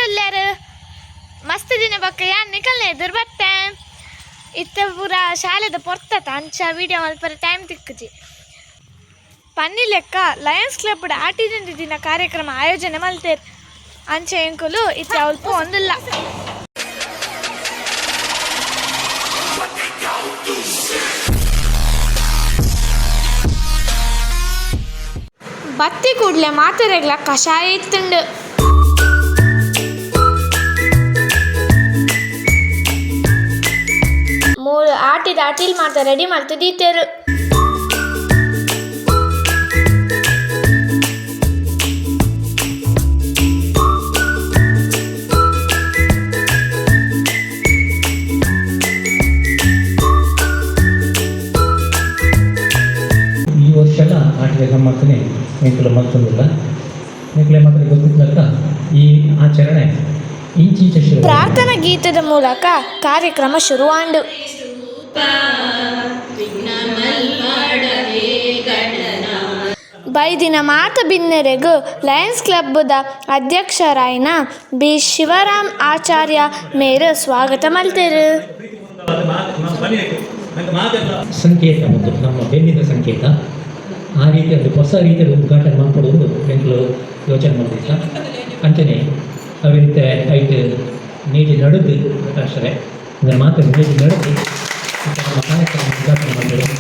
ಚೊಲ್ಲಾರು ಮಸ್ತ್ ದಿನ ಬಕ್ಕ ಯಾನ್ ನಿಕಲ್ನೆ ಎದುರು ಬತ್ತೆ ಇತ್ತ ಪೂರ ಶಾಲೆದ ಪೊರ್ತತ ಅಂಚ ವೀಡಿಯೋ ಮಲ್ಪರ ಟೈಮ್ ತಿಕ್ಕುಜಿ ಪನ್ನಿ ಲೆಕ್ಕ ಲಯನ್ಸ್ ಕ್ಲಬ್ ಆಟಿದ ದಿನ ಕಾರ್ಯಕ್ರಮ ಆಯೋಜನೆ ಮಲ್ತೇರು ಅಂಚೆ ಎಂಕುಲು ಇತ್ತ ಅಲ್ಪ ಒಂದಿಲ್ಲ ಬತ್ತಿ ಕೂಡ್ಲೆ ಮಾತೆರೆಗ್ಲ ಕಷಾಯ ಇತ್ತುಂಡು ಮೂರು ಆಟಿಲ್ ಮಾತ ರೆಡಿ ಮಾಡ್ತು ದೀತೇರು ಈ ವರ್ಷದ ಆಟಿಕೆ ಗಮ್ಮತ್ತನೇ ಎಂಕಲು ಮತ್ತೊಂದಿಲ್ಲ ಎಂಕಲೆ ಮಾತ್ರ ಗೊತ್ತಿದ್ದಕ್ಕ ಈ ಆಚರಣೆ ಇಂಚಿಂಚ ಶುರು. ಪ್ರಾರ್ಥನಾ ಗೀತದ ಮೂಲಕ ಕಾರ್ಯಕ್ರಮ ಶುರುವಾಂಡು. ಬೈದಿನ ಮಾತ ಬಿನ್ನೆರೆಗು ಲಯನ್ಸ್ ಕ್ಲಬ್ದ ಅಧ್ಯಕ್ಷರಾಯಿನ ಬಿ ಶಿವರಾಮ್ ಆಚಾರ್ಯ ಮೇರು ಸ್ವಾಗತ ಮಲ್ತೇರು. ಸಂಕೇತ ಒಂದು ನಮ್ಮ ಬೆನ್ನಿನ ಸಂಕೇತ. ಆ ರೀತಿಯ ಒಂದು ಹೊಸ ರೀತಿಯ ಉದ್ಘಾಟನೆ ಮಾಡ್ಕೊಡೋದು ಬೆಂಗಳೂರು ಯೋಚನೆ ಮಾಡಿಲ್ಲ ಅಂಚನೆ ಅವ ರೀತಿ ಐದು ನೀತಿ ನಡೆದು ಪ್ರಕಾಶರೆ ಅದರ ಮಾತು ನೀತಿ ನಡೆದು ನಮ್ಮ ಕಾರ್ಯಕ್ರಮ ಉದ್ಘಾಟನೆ ಮಾಡಿರೋದು.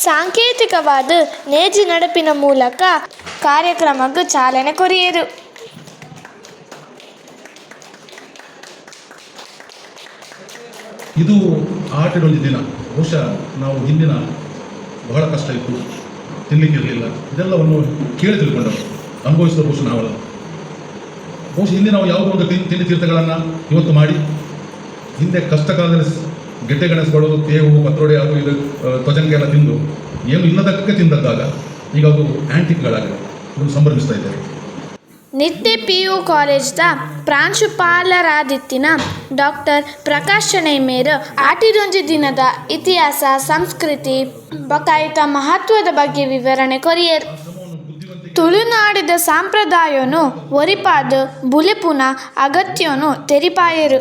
ಸಾಂಕೇತಿಕವಾದ ನೇಜಿ ನಡಪಿನ ಮೂಲಕ ಕಾರ್ಯಕ್ರಮಕ್ಕೆ ಚಾಲನೆ ಕೊರಿಯರು. ಇದು ಆಟದೊಂದು ದಿನ. ಬಹುಶಃ ನಾವು ಹಿಂದಿನ ಬಹಳ ಕಷ್ಟ ಇತ್ತು, ತಿನ್ನಲಿಕ್ಕಿರಲಿಲ್ಲ, ಇದೆಲ್ಲವನ್ನು ಕೇಳಿ ತಿಳ್ಕೊಂಡವರು, ಅನುಭವಿಸಿದ ಬಹುಶಃ ನಾವಲ್ಲ. ಬಹುಶಃ ಹಿಂದೆ ನಾವು ಯಾವುದೋ ಒಂದು ತಿಂಡಿ ತೀರ್ಥಗಳನ್ನು ಇವತ್ತು ಮಾಡಿ, ಹಿಂದೆ ಕಷ್ಟ ಕಾಲದಲ್ಲಿ ಗೆಡ್ಡೆ ಗೆಣಸ್ಕೊಳ್ಳೋದು, ತೇವು ಪತ್ರೊಡೆ ಅದು ಇದು ತ್ವಜನ್ಗೆ ಎಲ್ಲ ತಿಂದು ಏನು ಇಲ್ಲದಕ್ಕೆ ತಿಂದದ್ದಾಗ ಈಗ ಅದು ಆ್ಯಂಟಿಕ್ಗಳಾಗಿದೆ. ಇದನ್ನು ಸಂಭ್ರಮಿಸ್ತಾ ಇದ್ದಾರೆ. ನಿತ್ಯ PU ಕಾಲೇಜ್ದ ಪ್ರಾಂಶುಪಾಲರಾದಿತ್ತಿನ ಡಾಕ್ಟರ್ ಪ್ರಕಾಶ್ ಮೇರು ಆಟಿದೊಂಜಿ ದಿನದ ಇತಿಹಾಸ, ಸಂಸ್ಕೃತಿ ಬಕಾಯಿತ ಮಹತ್ವದ ಬಗ್ಗೆ ವಿವರಣೆ ಕೊರಿಯರು. ತುಳುನಾಡಿದ ಸಂಪ್ರದಾಯನು ಒರಿಪಾದ ಬುಲೆಪುನ ಅಗತ್ಯನು ತೆರಿಪಾಯರು.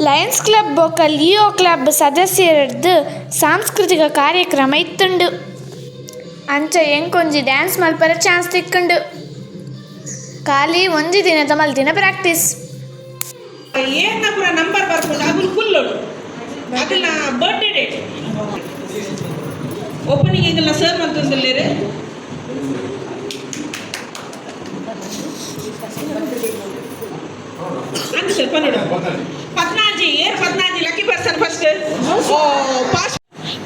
ಲಯನ್ಸ್ ಕ್ಲಬ್ ಬೊಕ್ಕ ಲಿಯೋ ಕ್ಲಬ್ ಸದಸ್ಯರದ್ದು ಸಾಂಸ್ಕೃತಿಕ ಕಾರ್ಯಕ್ರಮ ಇತ್ತುಂಡು. ಅಂಚ ಎಂಕೊಂಜಿ ಡ್ಯಾನ್ಸ್ ಮಲ್ಪರ ಚಾನ್ಸ್ ತಿಕ್ಕುಂಡು. ಖಾಲಿ ಒಂಜಿ ದಿನದ ಮಲ್ತಿನ ಪ್ರಾಕ್ಟೀಸ್. ಏನ ಪೂರ ನಂಬರ್ ಬರ್ಬೋದು ಅಗುಲು ಫುಲ್ಲೋಡು ಅಗಲ ಬರ್ಡೇ ಡೇಟ್ ಓಪನಿಂಗ್ ಈಗೆಲ್ಲ ಸರ್ ಮಾಡ್ತಂದಿಲ್ಲೇರೆ ಅಂತ ಸ್ವಲ್ಪ ನೋಡು. ಪದ್ನಾಜಿ ಲಕ್ಕಿ ಪರ್ಸನ್ ಫಸ್ಟ್. ಓ ಪಾಸ್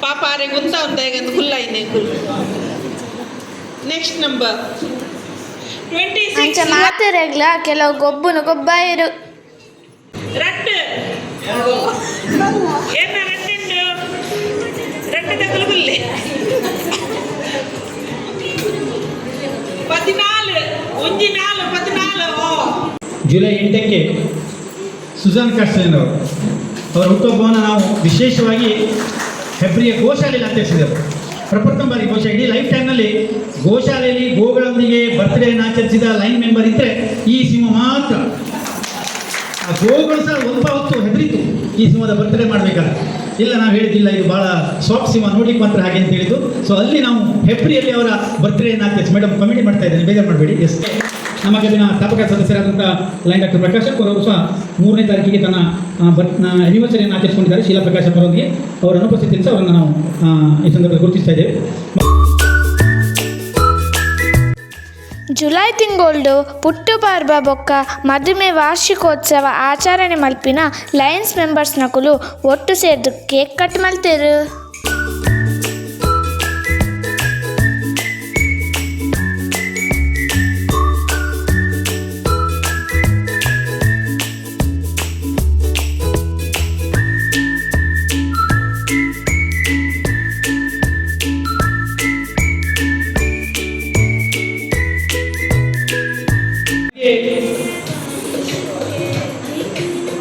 ಪಾಪ ಆರೆ ಗುಂತ ಉಂಟಾಗ ಫುಲ್ ಆಯ್ನೆ ಫುಲ್. Next number 26. ಅಂಚ ಮಾತೆರೆಗ್ಲ ಕೆಲವು ಗೊಬ್ಬಾಯರು. ರಟ್ಟು ಏನ ರಟ್ಟುಂಡು ರಟ್ಟು ತಗಲು ಫುಲ್ಲೆ 14 ಜುಲೈ 8ಕ್ಕೆ ಸುಜಾನ್ ಕಾಸ್ಟನ್ ಅವರ ಹುಟ್ಟುಹಬ್ಬವನ್ನು ನಾವು ವಿಶೇಷವಾಗಿ ಹೆಬ್ರಿಯ ಗೋಶಾಲೆಯಲ್ಲಿ ಆಚರಿಸಿದರು. ಪ್ರಪ್ರಥಮ ಬಾರಿ ಬಹುಶಃ ಇಡೀ ಲೈಫ್ ಟೈಮ್ನಲ್ಲಿ ಗೋಶಾಲೆಯಲ್ಲಿ ಗೋಗಳೊಂದಿಗೆ ಬರ್ತ್ಡೇಯನ್ನು ಆಚರಿಸಿದ ಲೈನ್ ಮೆಂಬರ್ ಇದ್ದರೆ ಈ ಸಿಂಹ ಮಾತ್ರ. ಆ ಗೋಗಳು ಸಹ ಸ್ವಲ್ಪ ಹೊತ್ತು ಹೆದರಿತು ಈ ಸಿಂಹದ ಬರ್ತ್ಡೇ ಮಾಡಬೇಕಾದ್ರೆ. ಇಲ್ಲ, ನಾವು ಹೇಳಿದ್ದಿಲ್ಲ, ಇದು ಭಾಳ ಸಾಫ್ಟ್ ಸಿಂಹ, ನೋಡ್ಲಿಕ್ಕೆ ಮಾತ್ರ ಹಾಗೆ ಅಂತ ಹೇಳಿದ್ದು. ಸೊ ಅಲ್ಲಿ ನಾವು ಹೆಬ್ರಿಯಲ್ಲಿ ಅವರ ಬರ್ತ್ಡೇಯನ್ನು ಆಚರಿಸಿ, ಮೇಡಮ್ ಕಮಿಟಿ ಮಾಡ್ತಾ ಇದ್ದೇನೆ, ಬೇಜಾರು ಮಾಡಬೇಡಿ. ಎಸ್, ನಮ್ಮ ಕ್ಲಬ್ಬಿನ ಸ್ಥಾಪಕ ಸದಸ್ಯರಾದಂಥ ಲೈನ್ ಡಾಕ್ಟರ್ ಪ್ರಕಾಶ್ ಅವರು ಸಹ 3ನೇ ತಾರೀಕಿಗೆ ತನ್ನ ಅನಿವರ್ಸರಿಯನ್ನು ಆಚರಿಸಿಕೊಂಡಿದ್ದಾರೆ. ಶೀಲಾ ಪ್ರಕಾಶ್ ಅವರೊಂದಿಗೆ ಅವರ ಅನುಪಸ್ಥಿತಿಯಲ್ಲಿ ಸಹ ಅವರನ್ನು ನಾವು ಈ ಸಂದರ್ಭದಲ್ಲಿ ಗುರುತಿಸ್ತಾ ಇದ್ದೇವೆ. ಜುಲೈ ತಿಂಗೊಳ್ದು ಪುಟ್ಟು ಪರ್ಬ ಬೊಕ್ಕ ಮದುವೆ ವಾರ್ಷಿಕೋತ್ಸವ ಆಚರಣೆ ಮಲ್ಪಿನ ಲಯನ್ಸ್ ಮೆಂಬರ್ಸ್ನಕುಲು ಒಟ್ಟು ಸೇರ್ದು ಕೇಕ್ ಕಟ್ ಮಲ್ತೇರು.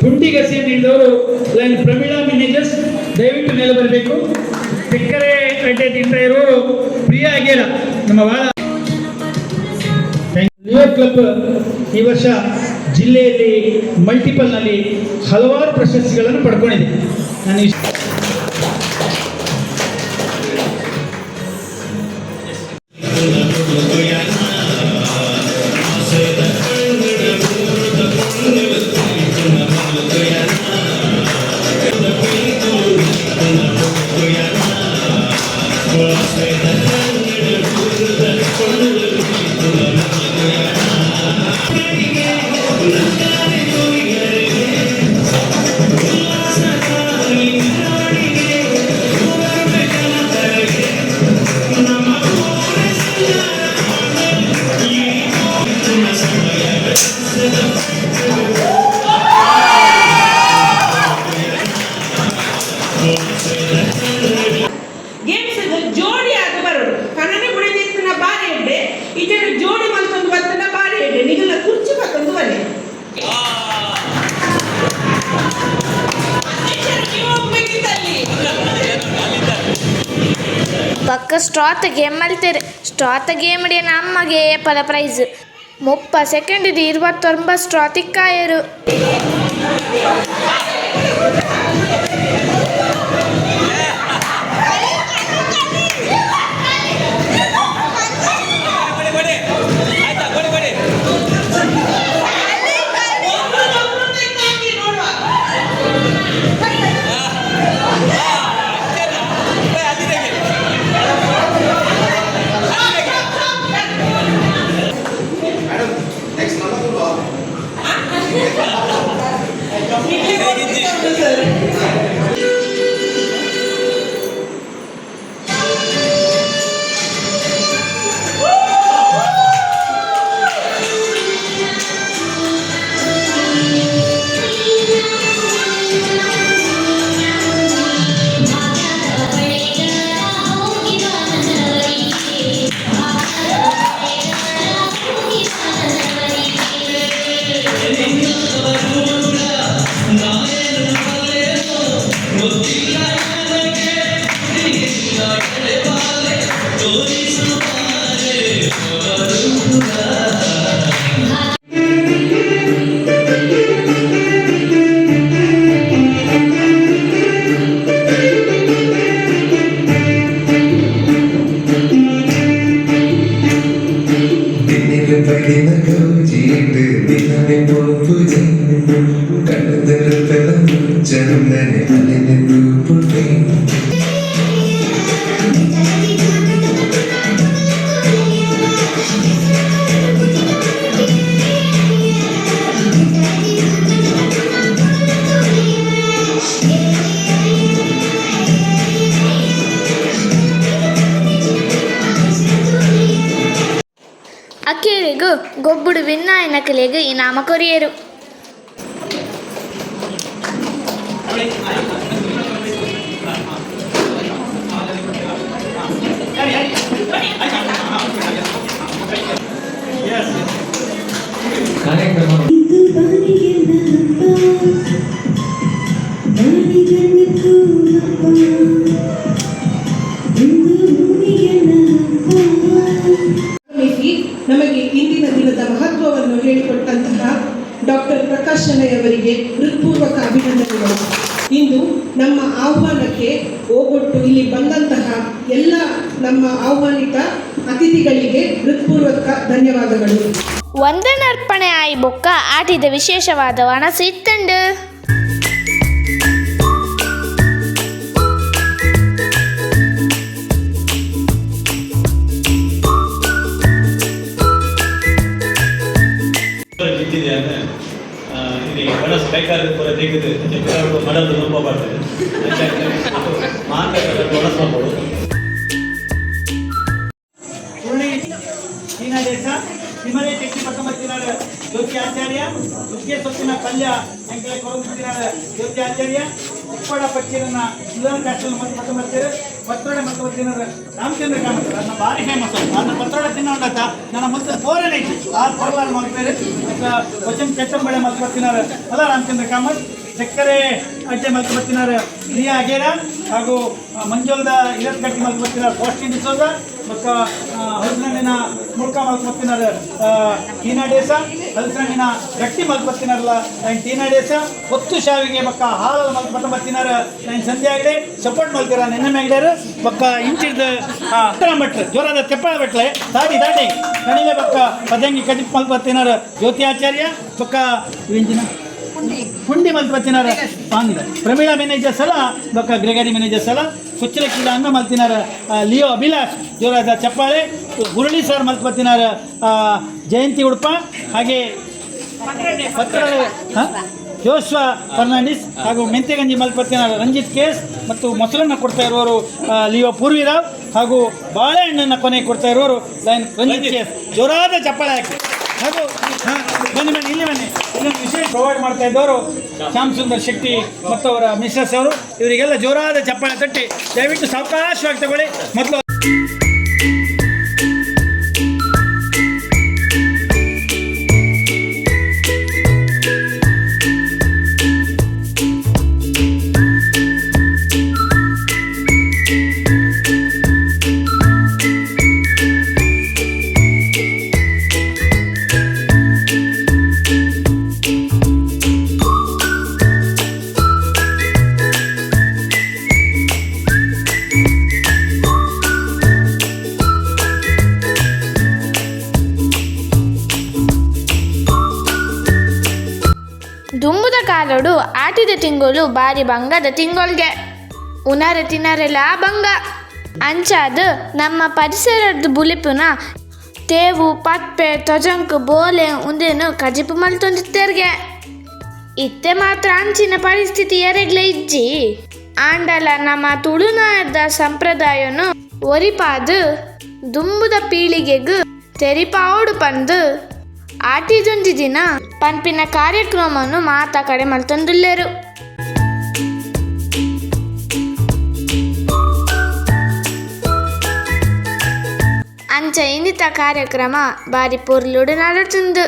ಪುಂಡಿಗಸಿಯನ್ನು ಹಿಡಿದವರು ಲೈನ್ ಪ್ರಮೀಳಾ ಮ್ಯಾನೇಜರ್ಸ್ ದಯವಿಟ್ಟು ಮೇಲೆ ಬರಬೇಕು. ತೆಕ್ಕರೆ ಅಡ್ಡೆ ತಿಂತ ಇರುವವರು ಪ್ರಿಯಾ ಅಗೇರ ನಮ್ಮ ಬಹಳ ಲಿವರ್ ಕ್ಲಬ್ ಈ ವರ್ಷ ಜಿಲ್ಲೆಯಲ್ಲಿ ಮಲ್ಟಿಪಲ್ನಲ್ಲಿ ಹಲವಾರು ಪ್ರಶಸ್ತಿಗಳನ್ನು ಪಡ್ಕೊಂಡಿದೆ. ನಾನು ಗೇಮ್ಸ್ ಜೋಡಿ ಆಗ ಬರೋಡು ಕಣ್ಣನೆ ಬುಡಿದಿತ್ತಿನ ಬಾರಿ ಎಡ್ಡೆ ಇಜೆಡು ಜೋಡಿ ಮಲ್ತೊಂದು ಬತ್ತನ ಬಾರಿ ಎಡ್ಡೆ ನಿಗಲ ಕುರ್ಚಿ ಪತ್ತೊಂದು ಬನೆ ಪಕ್ಕ ಸ್ಟ್ರಾತ್ ಗೇಮ್ ಮಲ್ತೇರೆ. ಸ್ಟ್ರಾತ್ ಗೇಮ್ ಇಡೀ ನಮಗೆ ಪದ ಪ್ರೈಸ್ 30 ಸೆಕೆಂಡ್ 29 ಸ್ಟ್ರಾತಿಗೆ ಕಾಯರು. ಅಕ್ಕೇರಿಗೂ ಗೊಬ್ಬುಡು ವಿನ್ನಾಯನ ಕಲೆಗೂ ಇನಾಮ ಕೊರಿಯರು. ಕಾರ್ಯಕ್ರಮ ನಮಗೆ ಇಂದಿನ ದಿನದ ಮಹತ್ವವನ್ನು ಹೇಳಿಕೊಟ್ಟಂತಹ ಡಾಕ್ಟರ್ ಪ್ರಕಾಶ್ ಶೆಣೈ ಹೃತ್ಪೂರ್ವಕ ಅಭಿನಂದನೆಗಳು. ಇಂದು ನಮ್ಮ ಆಹ್ವಾನಕ್ಕೆ ಓಗೊಟ್ಟು ಇಲ್ಲಿ ಬಂದಂತಹ ಎಲ್ಲ ನಮ್ಮ ಆಹ್ವಾನಿತ ಅತಿಥಿಗಳಿಗೆ ಹೃತ್ಪೂರ್ವಕ ಧನ್ಯವಾದಗಳು. ವಂದನಾರ್ಪಣೆ ಆಯಿ ಬೊಕ್ಕ ಆಟಿದ ವಿಶೇಷವಾದ ವನಸು ಇತ್ತಂಡು. ಮನಸ್ಸು ಬೇಕಾದ್ರೆ ಪೂರ ತೆಗೆದು ಮನಸ್ಸು ನಂಬಬಾರ್ದು ಮಾತಾಡೋದು ಬಳಸ್ಬೋದು. ನಿಮ್ಮದೇ ಟೆಕ್ನಿ ಪಕ್ಕ ಬರ್ತಿನಾರ ಜ್ಯೋತಿ ಆಚಾರ್ಯ ನುಗ್ಗೆ ಸೊಪ್ಪಿನ ಪಲ್ಯ ಎಂಕಲೆ ಕೊಡುತ್ತಿನಾರ ಜ್ಯೋತಿ ಆಚಾರ್ಯ ಉಪ್ಪಳ ಪಚ್ಚಿನ ಸುಧಾನ್ ಕಾಸ್ಟಲ್ ಮತ್ತು ಬರ್ತೀರಿ ಪತ್ರೊಡೆ ಮತ್ತು ಬರ್ತಿನ ರಾಮಚಂದ್ರ ಕಾಮತ್ ನನ್ನ ಭಾರಿ ಫೇಮಸ್ ನನ್ನ ಪತ್ರೊಡೆ ತಿನ್ನೋಂಡಾತ ನನ್ನ ಮುಂದೆ ಬೋರನೇ ಐತಿ ಆ ಪೊರ್ಲಾಲ್ ಮಾಡ್ತಾರೆ ವಚನ ಕೆಟ್ಟಂಬಳೆ ಮತ್ತು ಬರ್ತಿನಾರ ಅಲ್ಲ ರಾಮಚಂದ್ರ ಕಾಮತ್ ಚಕ್ಕರೆ ಅಡ್ಡೆ ಮಲ್ತು ಬರ್ತಿನಾರ ರಿಯಾ ಅಗೇರ ಹಾಗೂ ಮಂಜೋಲ್ದ ಇರತ್ಗಟ್ಟಿ ಮಲ್ತು ಬರ್ತಿನಾರ ಪೋಸ್ಟಿ ಡಿಸೋದ ಮತ್ತು ಹಲಸಣ್ಣಿನ ಮುಳ್ಕ ಮಲ್ತು ಬರ್ತಿನಾರ ಟೀನಾ ಡೇಸ ಹಲಸಣ್ಣಿನ ಗಟ್ಟಿ ಮಲ್ತು ಬರ್ತಿನಾರಲ್ಲ ನಾನು ಟೀನಾ ಡೇಸ ಒತ್ತು ಶಾವಿಗೆ ಬಕ್ಕ ಹಾಲಲ್ಲಿ ಮಲ್ತು ಬರ್ತಿನಾರ ನಾನು ಸಂಧ್ಯೆ ಆಗಲಿ ಸಪೋರ್ಟ್ ಮಲ್ತಿರ ನೆನ್ನೆ ಮ್ಯಾಗ್ಡ್ಯಾರು ಬಕ್ಕ ಇಂಚಿಡ್ದು ಭಟ್ರು ಜೋರಾದ ತೆಪ್ಪಳ ಬಟ್ಲೆ ದಾಟಿ ಕಣಿಲೆ ಬಕ್ಕ ಪದಂಗಿ ಕಡಿಪ್ ಮಲ್ತು ಬರ್ತಿನಾರ ಜ್ಯೋತಿ ಆಚಾರ್ಯ ಬಕ್ಕ ಇಂಜಿನ ಪುಂಡಿ ಮಲ್ತು ಬರ್ತಿನಾರ ಪಾಂದ ಪ್ರಮೀಳಾ ಮ್ಯಾನೇಜರ್ಸ್ ಅಲ್ಲ ಬಕ್ಕ ಗ್ರೆಗರಿ ಮ್ಯಾನೇಜರ್ಸ್ ಅಲ್ಲ ಕುಚ್ಚಲ ಕೀಲ ಅನ್ನ ಮಲ್ತಿನಾರ ಲಿಯೋ ಅಭಿಲಾಷ್ ಜೋರಾದ ಚಪ್ಪಾಳೆ ಗುರುಳಿ ಸರ್ ಮಲ್ತು ಬರ್ತಿನಾರ ಜಯಂತಿ ಉಡುಪ ಹಾಗೆ ಜೋಶ್ವಾ ಫರ್ನಾಂಡಿಸ್ ಹಾಗೂ ಮೆಂತೆಗಂಜಿ ಮಲ್ತು ಬರ್ತಿನಾರ ರಂಜಿತ್ ಕೇಸ್ ಮತ್ತು ಮೊಸರನ್ನು ಕೊಡ್ತಾ ಇರುವವರು ಲಿಯೋ ಪೂರ್ವಿರಾವ್ ಹಾಗೂ ಬಾಳೆಹಣ್ಣನ್ನು ಕೊನೆ ಕೊಡ್ತಾ ಇರುವವರು ರಂಜಿತ್ ಕೇಸ್ ಜೋರಾದ ಚಪ್ಪಾಳೆ ಹಾಕಿ ಹಾಗೂ ಬನ್ನಿ ಇಲ್ಲಿ ಇನ್ನೊಂದು ವಿಶೇಷ ಪ್ರೊವೈಡ್ ಮಾಡ್ತಾ ಇದ್ದವರು ಶ್ಯಾಮ್ ಸುಂದರ್ ಶೆಟ್ಟಿ ಮತ್ತು ಅವರ ಮಿಸ್ಸಸ್ ಅವರು ಇವರಿಗೆಲ್ಲ ಜೋರಾದ ಚಪ್ಪಾಳೆ ತಟ್ಟಿ ದಯವಿಟ್ಟು ಸಾವಕಾಶವಾಗಿ ತಗೊಳ್ಳಿ ಮೊದಲು ದುಂಬುದ ಕಾಲೋಡು ಆಟಿದ ತಿಂಗಳು ಬಾರಿ ಬಂಗದ ತಿಂಗೊಳ್ಗೆ ಉನಾರ ತಿನ್ನರೆಲ್ಲ ಬಂಗ ಅಂಚಾದ ನಮ್ಮ ಪರಿಸರದ ಬುಲಿಪುನ ತೇವು ಪಪ್ಪೆ ತೊಜಂಕು ಬೋಲೆ ಉಂದೇನು ಕಜಿಪು ಮಲ್ತೊಂದಿತ್ತೇರ್ಗೆ ಇತ್ತೆ ಮಾತ್ರ ಅಂಚಿನ ಪರಿಸ್ಥಿತಿ ಎರೆಗ್ಲೆ ಇಜ್ಜಿ ಆಂಡಲ ನಮ್ಮ ತುಳುನಾಡದ ಸಂಪ್ರದಾಯನು ಒರಿಪಾದು ದುಂಬುದ ಪೀಳಿಗೆಗೂ ತೆರಿಪಾವಡು ಪಂದು ಆಟಿದೊಂದು ದಿನ ಪಂಪಿನ ಕಾರ್ಯಕ್ರಮವನ್ನು ಮಾತಾ ಕಡೆ ಮಲ್ತೊಂದುಲ್ಲೇರು ಅಂಚ ಇನ್ನಿತ ಕಾರ್ಯಕ್ರಮ ಬಾರಿ ಪೊರ್ಲುಡು ನಡತುಂದು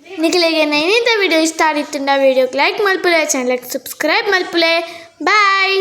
ನಿಖಿಲಿಗೆ ನೈನಿಂದ ವಿಡಿಯೋ ಇಷ್ಟ ಆಗಿತ್ತು ವಿಡಿಯೋಗೆ ಲೈಕ್ ಮಲ್ಪುಲೆ ಚಾನಲ್ಗೆ ಸಬ್ಸ್ಕ್ರೈಬ್ ಮಲ್ಪುಲೆ ಬಾಯ್.